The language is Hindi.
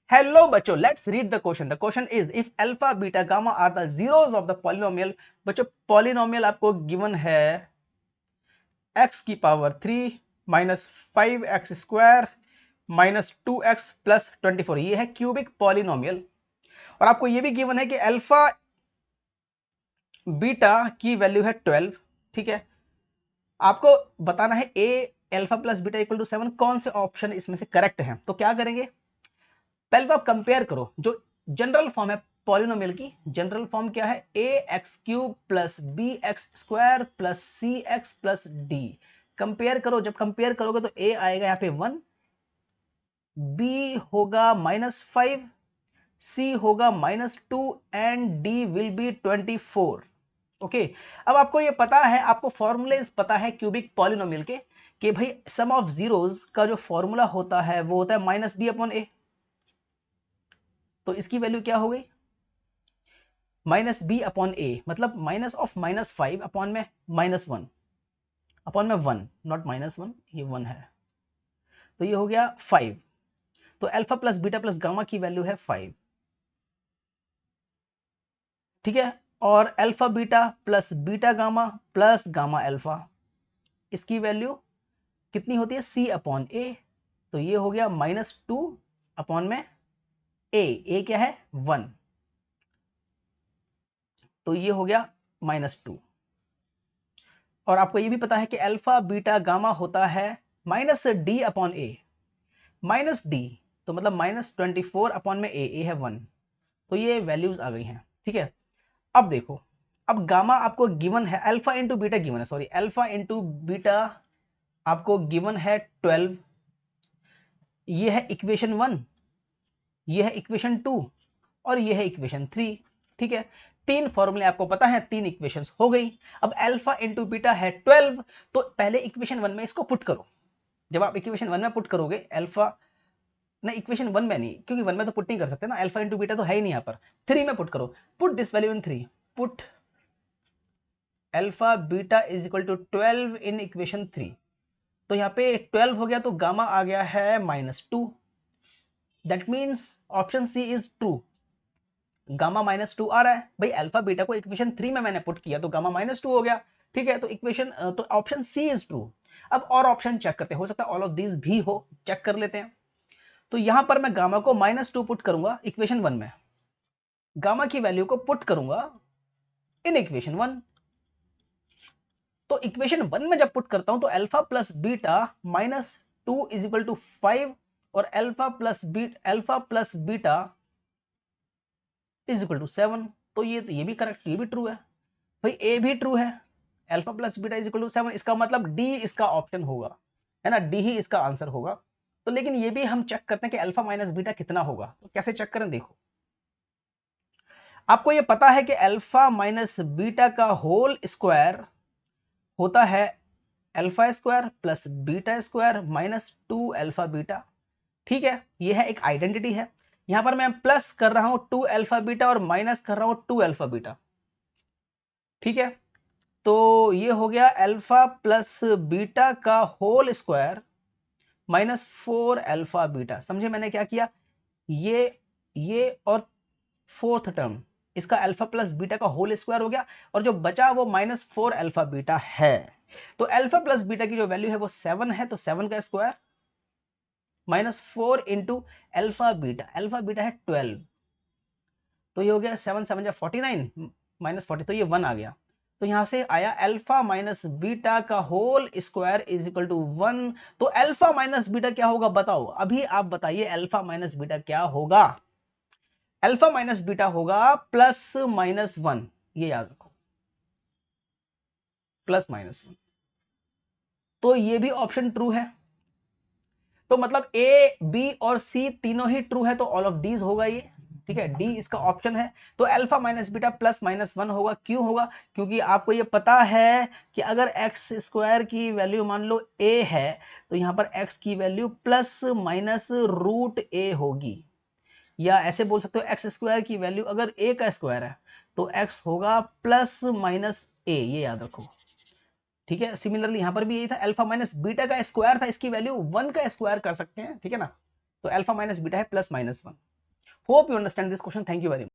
हेलो बच्चों, let's read the question. The question is if alpha beta gamma are the zeros of the polynomial. बच्चों पॉलिनोमियल आपको गिवन है x की power 3 minus 5x² minus 2x plus 24। ये है क्यूबिक पॉलिनोमियल। और आपको ये भी गिवन है कि अल्फा बीटा की वैल्यू है 12। ठीक है, आपको बताना है A alpha plus beta equal to 7 कौन से ऑप्शन इसमें से करेक्ट है। तो क्या करेंगे, पहले तो आप कंपेयर करो। जो जनरल फॉर्म है पॉलिनोमियल की, जनरल फॉर्म क्या है, A X cube plus B X square plus C X plus D. Compare करो, जब कंपेयर करोगे तो ए आएगा यहाँ पे 1, बी होगा -5, सी होगा -2 and D will be 24। Okay, अब आपको ये पता है, आपको फॉर्मूलेज पता है क्यूबिक पॉलिनोमियल के, कि भाई सम ऑफ जीरोस का जो फॉर्मूला होता है वो होता है -b/a। तो इसकी वैल्यू क्या हो गई, -b/a, मतलब -5 अपॉन में -1 अपॉन में 1, नॉट -1, ये 1 है, तो ये हो गया 5। तो alpha plus beta plus gamma की वैल्यू है 5। ठीक है, और alpha beta plus beta gamma plus gamma alpha, इसकी वैल्यू कितनी होती है, c/a। तो ये हो गया -2 अपॉन में a क्या है 1, तो ये हो गया -2। और आपको ये भी पता है कि अल्फा बीटा गामा होता है -d/a, -d, तो मतलब -24 अपॉन में a है 1। तो ये वैल्यूज आ गई हैं। ठीक है, अब देखो, अब गामा आपको गिवन है, अल्फा इंटू बीटा गिवन है, सॉरी अल्फा इंटू बीटा आपको गिवन है 12। ये है इक्वेशन 1, ये है इक्वेशन 2 और ये है इक्वेशन 3। ठीक है, तीन फॉर्मूले आपको पता है, तीन इक्वेशंस हो गई। अब अल्फा इंटू बीटा है 12, तो पहले इक्वेशन 1 में इसको पुट करो। जब आप इक्वेशन 1 में पुट करोगे अल्फा, नहीं इक्वेशन 1 में नहीं, क्योंकि 1 में तो पुट नहीं कर सकते ना, अल्फा इंटू बीटा तो है ही नहीं यहाँ पर। 3 में पुट करो, put this value in 3, put alpha beta is equal to 12 in equation 3। तो यहाँ पे 12 हो गया, तो गामा आ गया है -2। That means option C is true, gamma -2 आ रहा है। भाई अल्फा बीटा को इक्वेशन 3 में मैंने पुट किया तो गामा -2 हो गया। ठीक है, तो इक्वेशन, तो ऑप्शन सी इज ट्रू। अब और ऑप्शन चेक करते हैं, हो सकता है ऑल ऑफ दीज भी हो, चेक कर लेते हैं। तो यहां पर मैं गामा को -2 पुट करूंगा इक्वेशन 1 में, गामा की वैल्यू को पुट करूंगा इन इक्वेशन 1। तो इक्वेशन 1 में जब पुट करता हूं तो alpha plus beta -2 is equal to 5 और alpha plus beta is equal to 7। तो ये भी करेक्ट, ये भी ट्रू है। भाई ए भी ट्रू है, alpha plus beta is equal to 7, इसका मतलब डी इसका ऑप्शन होगा, है ना, डी ही इसका आंसर होगा। तो लेकिन ये भी हम चेक करते हैं कि अल्फा माइनस बीटा कितना होगा। तो कैसे चेक करें, देखो आपको ये पता है कि अल्फा माइनस बीटा का होल स्क्वायर होता है alpha square plus beta square -2 alpha beta. ठीक है, ये है एक आइडेंटिटी है। यहां पर मैं प्लस कर रहा हूं 2 अल्फा बीटा और माइनस कर रहा हूं 2 अल्फा बीटा। ठीक है, तो ये हो गया अल्फा प्लस बीटा का होल स्क्वायर -4 अल्फा बीटा। समझे मैंने क्या किया, ये और फोर्थ टर्म इसका अल्फा प्लस बीटा का होल स्क्वायर हो गया, और जो बचा वो -4 अल्फा बीटा है। तो अल्फा प्लस बीटा की जो वैल्यू है वो 7 है, तो 7 का स्क्वायर -4 इंटू अल्फा बीटा है 12, तो ये हो गया 7 7 जा 49 -40, तो ये 1 आ गया। तो यहां से आया अल्फा माइनस बीटा का whole square is equal to 1। तो अल्फा माइनस बीटा क्या होगा बताओ, अभी आप बताइए अल्फा माइनस बीटा क्या होगा। अल्फा माइनस बीटा होगा +-1, ये याद रखो, +-1। तो ये भी ऑप्शन ट्रू है, तो मतलब ए बी और सी तीनों ही ट्रू है, तो ऑल ऑफ दीज होगा ये। ठीक है, डी इसका ऑप्शन है। तो अल्फा माइनस बीटा +-1 होगा, क्यों होगा, क्योंकि आपको ये पता है कि अगर एक्स स्क्वायर की वैल्यू मान लो ए है, तो यहां पर एक्स की वैल्यू ±√a होगी, या ऐसे बोल सकते हो एक्स स्क्वायर की वैल्यू अगर ए का स्क्वायर है तो एक्स होगा +-a, ये याद रखो। ठीक है, सिमिलरली यहां पर भी यही था, अल्फा माइनस बीटा का स्क्वायर था, इसकी वैल्यू 1 का स्क्वायर कर सकते हैं। ठीक है ना, तो अल्फा माइनस बीटा है +-1। Hope you understand this question. Thank you very much.